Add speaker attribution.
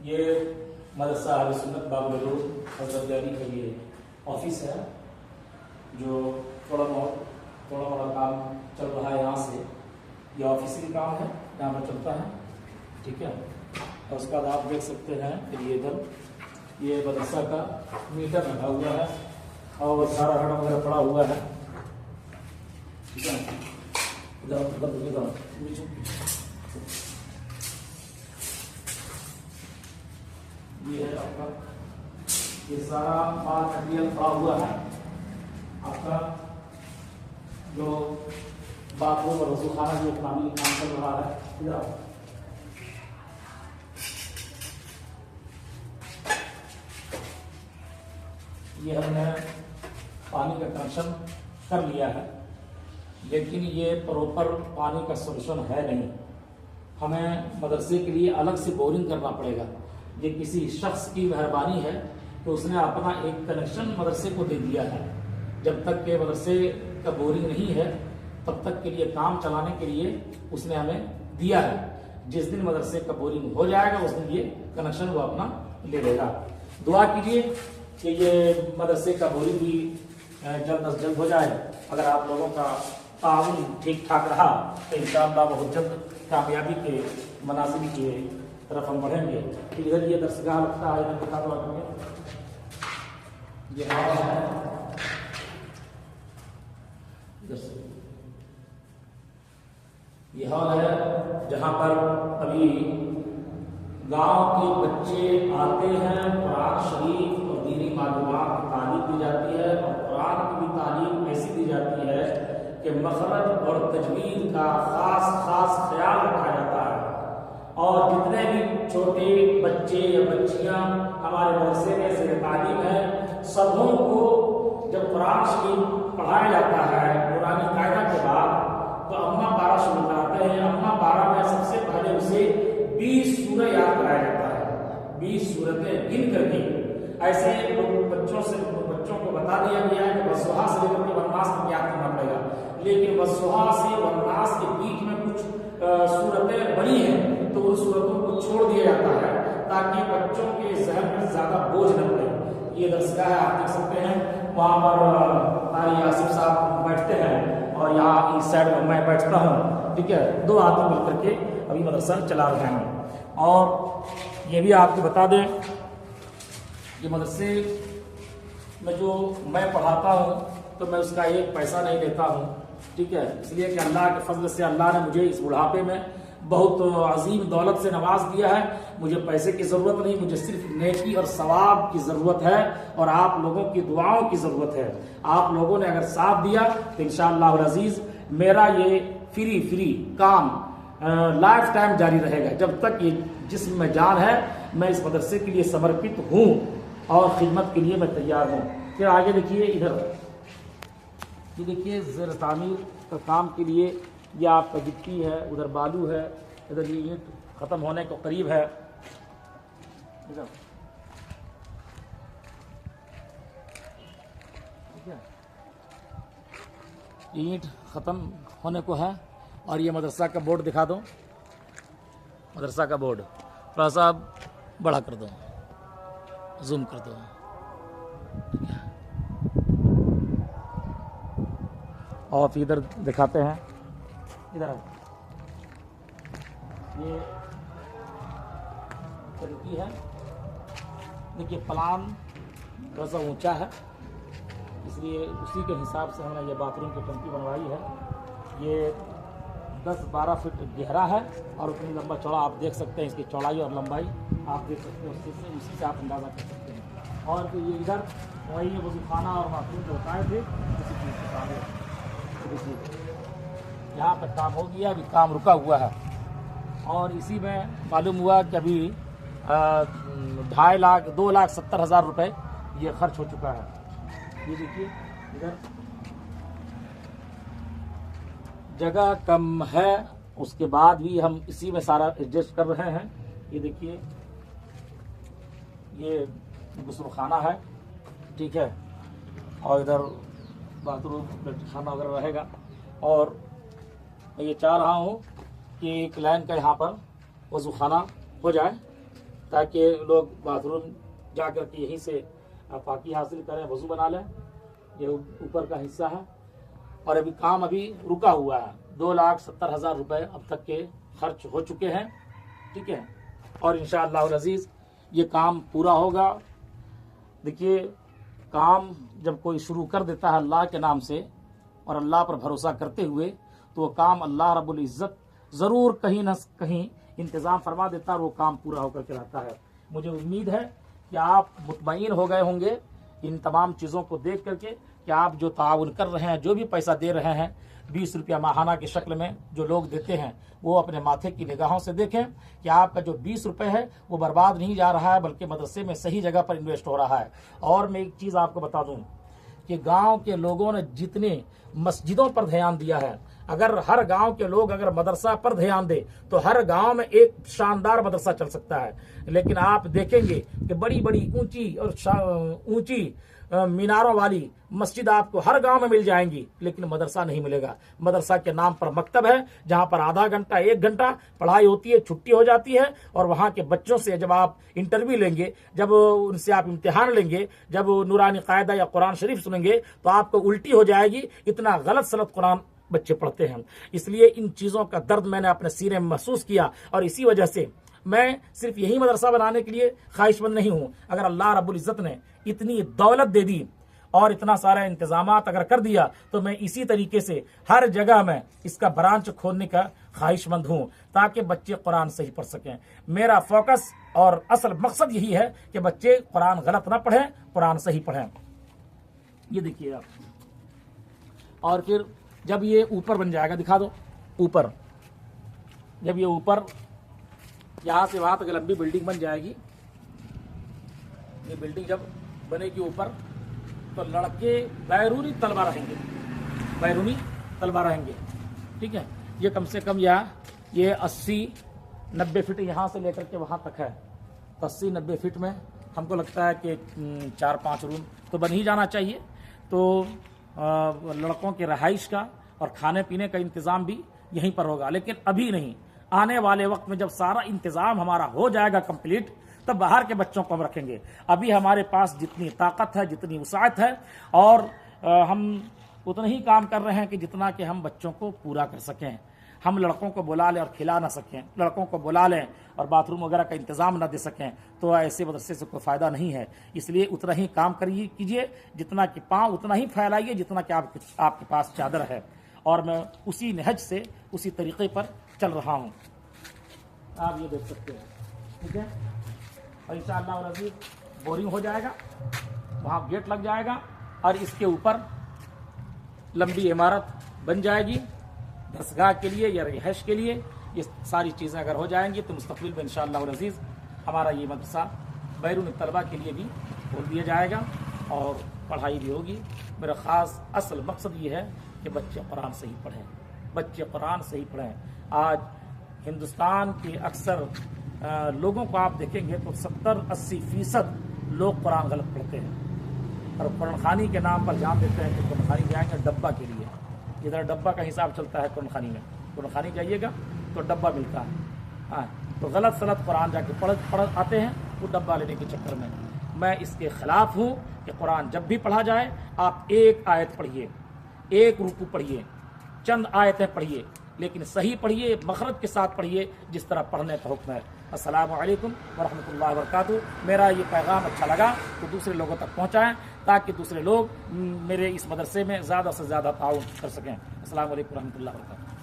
Speaker 1: ये मदरसा अहले सुन्नत बाबुल रोड हज़रत अली का ये ऑफिस है, जो थोड़ा बड़ा काम चल रहा है यहाँ से। ये ऑफिसियल काम है, यहाँ पर चलता है, ठीक है। और उसके बाद आप देख सकते हैं कि ये इधर ये मदरसा का मीटर लगा हुआ है और सारा रड़ा वगैरह पड़ा हुआ है, ठीक है। ये है आपका, ये सारा माल मटेरियल पड़ा हुआ है आपका, जो बाथरूम और वजू खाना जो पानी काम चल रहा है। इधर ये हमने पानी का कनेक्शन कर लिया है, लेकिन ये प्रॉपर पानी का सोल्यूशन है नहीं। हमें मदरसे के लिए अलग से बोरिंग करना पड़ेगा। ये किसी शख्स की मेहरबानी है तो उसने अपना एक कनेक्शन मदरसे को दे दिया है। जब तक के मदरसे का बोरिंग नहीं है तब तक के लिए काम चलाने के लिए उसने हमें दिया है। जिस दिन मदरसे का बोरिंग हो जाएगा उस दिन ये कनेक्शन वो अपना ले लेगा। दुआ कीजिए कि ये मदरसे का बोरिंग भी जल्द अज जल्द हो जाए। अगर आप लोगों का ताउन ठीक ठाक रहा तो इंशाअल्लाह बहुत जल्द कामयाबी के मनाजिल की तरफ हम बढ़ेंगे। इधर ये दरसगाह लगता है, इधर दिखा दो आपको, ये हॉल है, ये हॉल है जहाँ पर अभी गांव के बच्चे आते हैं, कुरान शरीफ और दीनी मालूमात की तालीम दी जाती है और कुरान की भी तालीम ऐसी दी जाती है कि मखरज और तजवीद का खास ख्याल रखा जाता है। और जितने भी छोटे बच्चे या बच्चियां हमारे मदरसे में से तालीम है, सबों को जब कुरान शरीफ पढ़ाया जाता है कुरानी कायदा के बाद तो अम्मा 12 शुरू कराते हैं। अम्मा 12 में सबसे पहले उसे 20 सूरह याद कराया जाता है, 20 सूरतें गिन करके। ऐसे बच्चों को बता दिया गया है कि वस्सुहा से लेकर के वन्नास तक याद करना पड़ेगा, लेकिन वस्सुहा से वन्नास के बीच में कुछ सूरतें बनी हैं तो उन सूरतों को छोड़ दिया जाता है ताकि बच्चों के जहन में ज्यादा बोझ न पड़े। ये दरसगाह है, आप देख सकते हैं, वहाँ पर तारी आसिफ साहब बैठते हैं और यहाँ इस साइड में मैं बैठता हूँ, ठीक है। 2 आदमी मिलकर के अभी मदरसा चला रहे हैं। और ये भी आपको बता दें कि मदरसे में जो मैं पढ़ाता हूँ तो मैं उसका एक पैसा नहीं लेता हूँ, ठीक है। इसलिए कि अल्लाह के फजल से अल्लाह ने मुझे इस बुढ़ापे में बहुत अजीम दौलत से नवाज दिया है। मुझे पैसे की ज़रूरत नहीं, मुझे सिर्फ नेकी और सवाब की ज़रूरत है और आप लोगों की दुआओं की ज़रूरत है। आप लोगों ने अगर साथ दिया तो इंशाअल्लाह अज़ीज़ मेरा ये फ्री काम लाइफ टाइम जारी रहेगा। जब तक ये जिस्म में जान है मैं इस मदरसे के लिए समर्पित हूँ और खिदमत के लिए मैं तैयार हूँ। फिर आगे देखिए, इधर ये देखिए ज़ेर तामीर का काम के लिए यह आपका गिट्टी है, उधर बालू है, इधर ये ईंट ख़त्म होने को करीब है। इधर ठीक है, ईंट ख़त्म होने को है। और ये मदरसा का बोर्ड दिखा दो, मदरसा का बोर्ड थोड़ा सा बड़ा कर दो, जूम कर दो, ठीक है। और फिर इधर दिखाते हैं, इधर ये टंकी है, देखिए प्लान थोड़ा सा ऊंचा है इसलिए उसी के हिसाब से हमने ये बाथरूम की टंकी बनवाई है। ये 10-12 फीट गहरा है और उतनी लंबा चौड़ा आप देख सकते हैं, इसकी चौड़ाई और लंबाई आप देख सकते हैं, उसी से आप अंदाज़ा कर सकते हैं। और फिर ये इधर वही वज़ूखाना और बाथरूम जो बताए थे उसी चीज़ के सामने यहाँ पर काम हो गया, अभी काम रुका हुआ है। और इसी में मालूम हुआ कि अभी 2,70,000 रुपये ये खर्च हो चुका है। ये देखिए इधर जगह कम है, उसके बाद भी हम इसी में सारा एडजस्ट कर रहे हैं। ये देखिए ये गुस्लखाना है, ठीक है, और इधर बाथरूम खाना वगैरह रहेगा। और मैं ये चाह रहा हूँ कि एक लाइन का यहाँ पर वज़ू खाना हो जाए ताकि लोग बाथरूम जा कर के यहीं से पाकी हासिल करें, वजू बना लें। ये ऊपर का हिस्सा है और अभी काम अभी रुका हुआ है। 2,70,000 रुपये अब तक के खर्च हो चुके हैं, ठीक है। और इंशाअल्लाह अज़ीज़ ये काम पूरा होगा। देखिए, काम जब कोई शुरू कर देता है अल्लाह के नाम से और अल्लाह पर भरोसा करते हुए, तो वो काम अल्लाह रब्बुल इज़्ज़त ज़रूर कहीं न कहीं इंतज़ाम फरमा देता है और वो काम पूरा होकर के रहता है। मुझे उम्मीद है कि आप मुतमईन हो गए होंगे इन तमाम चीज़ों को देख करके कि आप जो ताउन कर रहे हैं, जो भी पैसा दे रहे हैं 20 रुपया माहाना की शक्ल में जो लोग देते हैं, वो अपने माथे की निगाहों से देखें कि आपका जो 20 रुपये है वो बर्बाद नहीं जा रहा है, बल्कि मदरसे में सही जगह पर इन्वेस्ट हो रहा है। और मैं एक चीज़ आपको बता दूं कि गांव के लोगों ने जितने मस्जिदों पर ध्यान दिया है, अगर हर गांव के लोग अगर मदरसा पर ध्यान दे तो हर गांव में एक शानदार मदरसा चल सकता है। लेकिन आप देखेंगे कि बड़ी बड़ी ऊंची और ऊंची मीनारों वाली मस्जिद आपको हर गांव में मिल जाएंगी, लेकिन मदरसा नहीं मिलेगा। मदरसा के नाम पर मकतब है, जहां पर आधा घंटा 1 घंटा पढ़ाई होती है, छुट्टी हो जाती है, और वहां के बच्चों से जब आप इंटरव्यू लेंगे, जब उनसे आप इम्तिहान लेंगे, जब नूरानी कायदा या कुरान शरीफ सुनेंगे, तो आपको उल्टी हो जाएगी। इतना गलत सलत कुरान बच्चे पढ़ते हैं। इसलिए इन चीज़ों का दर्द मैंने अपने सीने में महसूस किया, और इसी वजह से मैं सिर्फ यही मदरसा बनाने के लिए ख्वाहिशमंद नहीं हूँ। अगर अल्लाह रब्बुल इज़्ज़त ने इतनी दौलत दे दी और इतना सारा इंतजामात अगर कर दिया, तो मैं इसी तरीके से हर जगह में इसका ब्रांच खोलने का ख्वाहिशमंद हूँ, ताकि बच्चे कुरान सही पढ़ सकें। मेरा फोकस और असल मकसद यही है कि बच्चे कुरान गलत ना पढ़ें, कुरान सही पढ़ें। ये देखिए आप, और फिर जब ये ऊपर बन जाएगा, दिखा दो ऊपर, जब ये ऊपर यहाँ से वहाँ तक लंबी बिल्डिंग बन जाएगी, ये बिल्डिंग जब बनेगी ऊपर, तो लड़के बैरूनी तलबा रहेंगे, बैरूनी तलबा रहेंगे, ठीक है। ये कम से कम ये 80-90 फीट यहाँ से लेकर के वहाँ तक है। 80-90 फीट में हमको लगता है कि 4-5 रूम तो बन ही जाना चाहिए। तो लड़कों के रहाइश का और खाने पीने का इंतज़ाम भी यहीं पर होगा। लेकिन अभी नहीं, आने वाले वक्त में जब सारा इंतज़ाम हमारा हो जाएगा कंप्लीट, तब बाहर के बच्चों को हम रखेंगे। अभी हमारे पास जितनी ताकत है, जितनी वसाअत है, और हम उतना ही काम कर रहे हैं कि जितना कि हम बच्चों को पूरा कर सकें। हम लड़कों को बुला लें और खिला ना सकें, लड़कों को बुला लें और बाथरूम वगैरह का इंतज़ाम ना दे सकें, तो ऐसे मदरसे से कोई फ़ायदा नहीं है। इसलिए उतना ही काम करिए, कीजिए, जितना कि पाँव उतना ही फैलाइए जितना कि आपके पास चादर है। और मैं उसी नहज से, उसी तरीक़े पर चल रहा हूँ। आप ये देख सकते हैं, ठीक है। और इंशाअल्लाह अज़ीज़ बोरिंग हो जाएगा, वहाँ गेट लग जाएगा, और इसके ऊपर लंबी इमारत बन जाएगी दरसगाह के लिए या रिहाइश के लिए। ये सारी चीज़ें अगर हो जाएंगी तो मुस्तक़बिल में इंशाअल्लाह अज़ीज़ हमारा ये मदरसा बैरून तलबा के लिए भी खोल दिया जाएगा और पढ़ाई भी होगी। मेरा ख़ास असल मकसद ये है कि बच्चे कुरान सही पढ़ें, बच्चे कुरान सही पढ़ें। आज हिंदुस्तान के अक्सर लोगों को आप देखेंगे तो 70-80% लोग कुरान गलत पढ़ते हैं, और कुरान खानी के नाम पर जान देते हैं कि कुरान खानी जाएंगे डब्बा के लिए। इधर डब्बा का हिसाब चलता है कुरान खानी में, कुरान खानी जाइएगा तो डब्बा मिलता है। हाँ, तो गलत सलत कुरान जाके पढ़ आते हैं वो डब्बा लेने के चक्कर में। मैं इसके ख़िलाफ़ हूँ कि कुरान जब भी पढ़ा जाए आप एक आयत पढ़िए, एक रुकू पढ़िए, चंद आयतें पढ़िए, लेकिन सही पढ़िए, मखरज के साथ पढ़िए, जिस तरह पढ़ने का हुक्म है। अस्सलामु अलैकुम वरहमतुल्लाहि वबरकातुहू। मेरा ये पैगाम अच्छा लगा तो दूसरे लोगों तक पहुँचाएँ, ताकि दूसरे लोग मेरे इस मदरसे में ज़्यादा से ज़्यादा ताउन कर सकें। अस्सलामु अलैकुम वरहमतुल्लाहि वबरकातुहू।